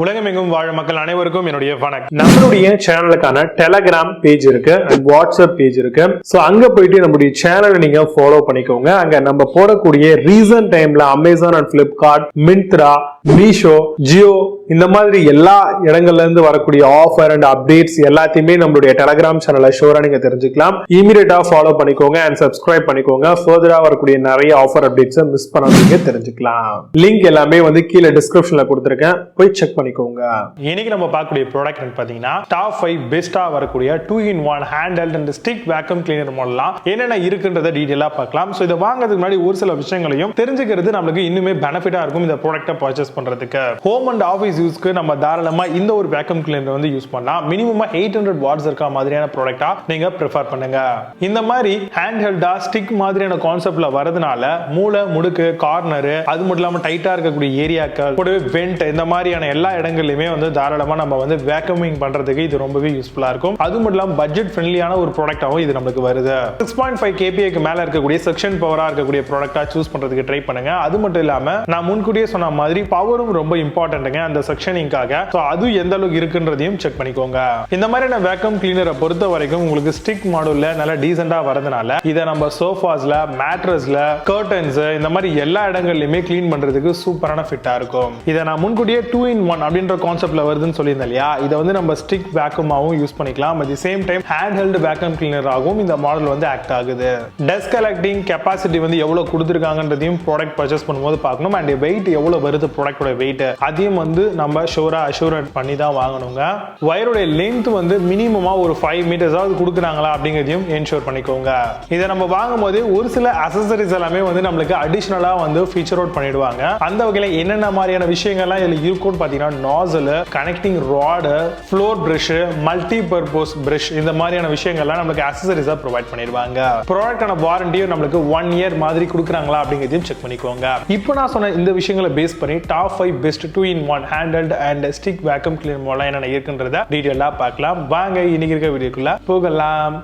உலகமெங்கும் வாழ மக்கள் அனைவருக்கும் என்னுடைய வணக்கம். நம்மளுடைய சேனலுக்கான டெலகிராம் பேஜ் இருக்கு அண்ட் வாட்ஸ்அப் பேஜ் இருக்கு. சோ அங்க போயிட்டு நம்மளுடைய சேனலை நீங்க ஃபாலோ பண்ணிக்கோங்க. அங்க நம்ம போடக்கூடிய ரீசன்ட் டைம்ல Amazon and Flipkart, Myntra, Meesho, Jio இந்த மாதிரி எல்லா இடங்கள்ல இருந்து வரக்கூடிய ஆஃபர் அண்ட் அப்டேட்ஸ் எல்லாத்தையுமே நம்மளுடைய டெலகிராம் சேனல்ல ஷோரா நீங்க தெரிஞ்சுக்கலாம். இமீடியட்டா ஃபாலோ பண்ணிக்கோங்க அண்ட் சப்ஸ்கிரைப் பண்ணிக்கோங்க. ஃபர்தரா வரக்கூடிய நிறைய ஆஃபர் அப்டேட்ஸ் மிஸ் பண்ணாதீங்க, தெரிஞ்சுக்கலாம். லிங்க் எல்லாமே கீழே டிஸ்கிரிப்ஷன்ல கொடுத்திருக்கேன், போய் செக் பண்ணிக்கோங்க. இன்னைக்கு நம்ம பார்க்கக்கூடிய ப்ராடக்ட் பாத்தீங்கன்னா டாப் 5 பெஸ்டா வரக்கூடிய 2-in-1 handheld and stick vacuum cleaner மாடலாம் என்னென்ன இருக்குன்றத டீடைலா பார்க்கலாம். சோ இத வாங்குறதுக்கு முன்னாடி ஒரு சில விஷயங்களையும் தெரிஞ்சுக்கிறது நமக்கு இன்னுமே பெனிஃபிட்டா இருக்கும். இந்த ப்ராடக்ட்டை பர்ச்சேஸ் பண்றதுக்கு ஹோம் அண்ட் ஆபீஸ் யூஸ்க்கு நம்ம தாராளமா இந்த ஒரு வேக்யூம் கிளீனர் யூஸ் பண்ணலாம். மினிமமா 800 வாட்ஸ் இருக்க மாதிரியான ப்ராடக்ட்டா நீங்க பிரெஃபர் பண்ணுங்க. இந்த மாதிரி ஹேண்ட் ஹெல்டா ஸ்டிக் மாதிரியான கான்செப்ட்ல வரதுனால மூளை முடுக்கு கார்னர் அது மட்டும் இல்லாம டைட்டா இருக்கக்கூடிய ஏரியாக்கள் கூடவே வெண்ட் இந்த மாதிரியான எல்லா இடங்கள்லயுமே தாராளமா நம்ம வேக்யூமிங் பண்றதுக்கு இது ரொம்பவே யூஸ்ஃபுல்லா இருக்கும். அது மட்டும் இல்லாம பட்ஜெட் ஃப்ரெண்ட்லியான ஒரு ப்ராடக்ட்டாவும் இது நமக்கு வருது. 6.5 kPa க்கு மேல இருக்கக்கூடிய செக்ஷன் பவரா இருக்கக்கூடிய ப்ராடக்ட்டா சூஸ் பண்றதுக்கு ட்ரை பண்ணுங்க. அது மட்டும் இல்லாம நான் முன்கூட்டியே சொன்ன மாதிரி பவரும் ரொம்ப இம்பார்ட்டன்ட்ங்க அந்த செக்ஷனிங்காக. சோ அது எந்த அளவுக்கு இருக்குன்றதையும் செக் பண்ணிக்கோங்க. இந்த மாதிரியான வேக்யூம் கிளீனரை பொறுத்த வரைக்கும் உங்களுக்கு ஸ்டிக் மாடல்ல நல்ல டீசென்ட்டா வரதுனால இத நம்ம சோஃபாஸ்ல, மேட்ரஸ்ல, கர்டன்ஸ் இந்த மாதிரி எல்லா இடங்கள்லயுமே க்ளீன் பண்றதுக்கு சூப்பரான ஃபிட்டா இருக்கும். இத நான் முன்கூட்டியே 2-in-1 அப்படின்ற கான்செப்ட்ல வருதுன்னு சொல்லியிருந்தேன் இல்லையா, இதை நம்ம ஸ்டிக் வேக்யூமாவும் யூஸ் பண்ணிக்கலாம். At the same time hand held vacuum cleaner ஆகவும் இந்த மாடல் ஆக்ட் ஆகுது. டஸ்ட் கலெக்டிங் கெபாசிட்டி எவ்வளவு கொடுத்திருக்காங்கன்றதையும் ப்ராடக்ட் பர்ச்சேஸ் பண்ணும்போது பார்க்கணும். அண்ட் வெயிட் எவ்வளவு வருது ப்ராடக்டோட வெயிட் அதையும் நம்ம ஷூரா அஷூரட் பண்ணி தான் வாங்கணுங்க. வயரோட லென்த் மினிமமா ஒரு 5 மீட்டர்ஸ் ஆவது கொடுக்குறாங்களா அப்படிங்கறதையும் என்ஷூர் பண்ணிக்கோங்க. இதை நம்ம வாங்கும்போது ஒரு சில அக்சஸரிஸ் எல்லாமே நம்மளுக்கு அடிஷனலா ஃபீச்சர் அவுட் பண்ணிடுவாங்க. அந்த வகையில என்னென்ன மாதிரியான விஷயங்கள்லாம் இதுல இருக்கும்னு பாத்தீங்கன்னா nozzle, connecting rod, floor brush, multi purpose brush இந்த மாதிரியான விஷயங்கள்லாம் நமக்கு அக்சஸரிஸா ப்ரொவைட் பண்ணிடுவாங்க. ப்ராடக்டான வாரண்டியும் நமக்கு 1 இயர் மாதிரி கொடுக்குறாங்களா அப்படிங்கறதையும் செக் பண்ணிக்கோங்க. இப்போ நான் சொன்ன இந்த விஷயங்களை பேஸ் பண்ணி top 5 best 2-in-1 handheld and stick vacuum cleaner model என்னென்ன இருக்குன்றத டீடைலா பார்க்கலாம். வாங்க இன்னைக்கு இருக்க வீடியோக்குள்ள போகலாம்.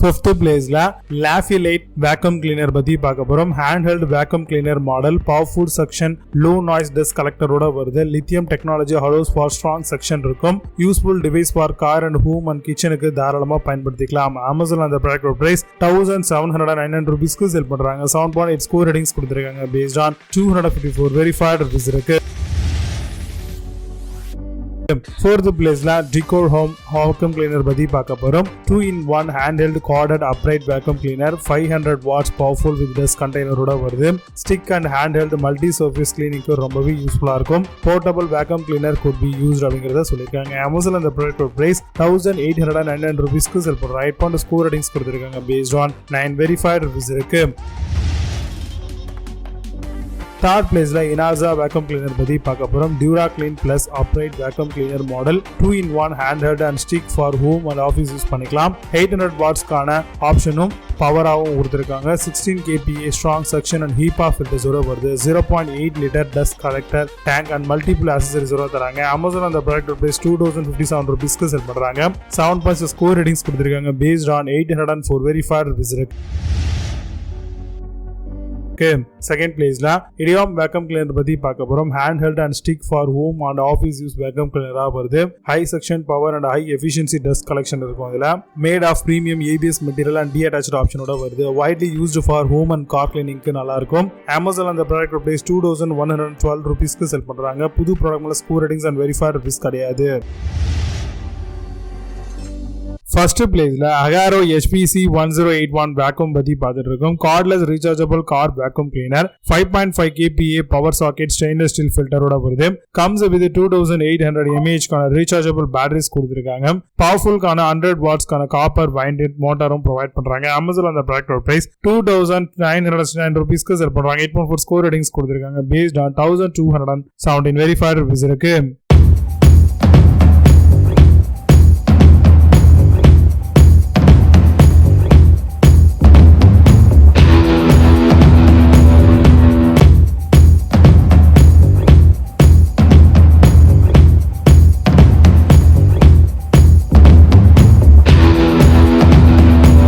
5th பிளேஸ்ல லாஃபிலைட் வேக்யூம் கிளீனர் பத்தி பார்க்க போறோம். Hand held vacuum cleaner model powerful suction low noise dust கலெக்டரோட வருது. Lithium technology allows for strong suction இருக்கும். Useful device for car and home and கிச்சனுக்கு தாராளமா பயன்படுத்திக்கலாம். அமேசான் அந்த ப்ராடக்ட் பிரைஸ் 1799 ரூபீஸ்க்கு செல் பண்றாங்க. 7.8 ஸ்கோர் ரேட்டிங்ஸ் கொடுத்திருக்காங்க. பேஸ்ட் ஆன் 254 வெரிஃபைட் ரிவ்யூஸ் இருக்கு. 4th பிளேஸ்ல டிகோர் ஹோம் வேக்யூம் கிளீனர் பத்தி பார்க்க போறோம். 2-in-1 handheld corded upright vacuum cleaner 500 watts powerful with dust container வருது. Stick and handheld multi surface cleaning ரொம்பவே யூஸ்ஃபுல்லா இருக்கும். Portable vacuum cleaner could be used அப்படிங்கறத சொல்லிருக்காங்க. அமேசான் அந்த ப்ராடக்ட் பிரைஸ் 1899 ரூபீஸ்க்கு செல் பண்றாங்க. 8.2 ஸ்கோர் ரேட்டிங்ஸ் கொடுத்திருக்காங்க. பேஸ்ட் ஆன் 9 வெரிஃபைட் ரிவ்யூஸ் இருக்கு. 3rd பிளேஸ்ல இனாசா வேக்யூம் கிளீனர் பத்தி பார்க்க போறோம். Dura clean plus upright vacuum cleaner model 2-in-1 hand and stick for home and office use பண்ணிக்கலாம். 800 வாட்ஸ்க்கான ஆப்ஷனும் பவராகவும் கொடுத்திருக்காங்க. 16 kPa strong suction and HEPA ஃபில்டர்ஸோட வருது. 0.8 litre dust collector tank and multiple அக்சஸரிஸோட தராங்க. அமேசான் அந்த ப்ராடக்ட் பிரைஸ் 2057 ரூபீஸ்க்கு செல் பண்றாங்க. 7.6 ஸ்கோர் ரேட்டிங்ஸ் கொடுத்திருக்காங்க. பேஸ்ட் ஆன் 804 வெரிஃபைட் ரிவ்யூஸ் இருக்கு. 2nd பிளேஸ்ல இடியாம் வேக்யூம் கிளீனர் பத்தி பார்க்க போறோம். Hand held and stick for home and office use vacuum கிளீனரா வருது. High suction power and high efficiency dust collection இருக்கும். இதுல made of premium ABS material and detached ஆப்ஷனோட வருது. Widely used for home and car கிளீனிங்க்கு நல்லா இருக்கும். Amazon அந்த ப்ராடக்ட் பிரைஸ் 2112 ரூபீஸ்க்கு செல் பண்றாங்க. புது ப்ராடக்ட்ல score ratings and verified reviews கிடையாது. 1st பிளேஸ்ல அகாரோ HPC 1081 வேக்யூம் பத்தி பார்த்துட்டு இருக்கோம். Cordless rechargeable car vacuum cleaner 5.5 kPa power socket stainless steel ஃபில்டரோட வருது. கம்ஸ் வித் 2800 mAh கான ரீசார்ஜபிள் பேட்டரிஸ் கொடுத்திருக்காங்க. பவர்ஃபுல்கான 100 வாட்ஸ்க்கான காப்பர் வைண்டட் மோட்டாரும் ப்ரொவைட் பண்றாங்க. அமேசான் அந்த ப்ராடக்ட் பிரைஸ் 2909 ரூபீஸ்க்கு செல் பண்றாங்க. 8.4 ஸ்கோர் ரேட்டிங்ஸ் கொடுத்திருக்காங்க. பேஸ்ட் ஆன் 1217 வெரிஃபைட் ரிவ்யூஸ் இருக்கு.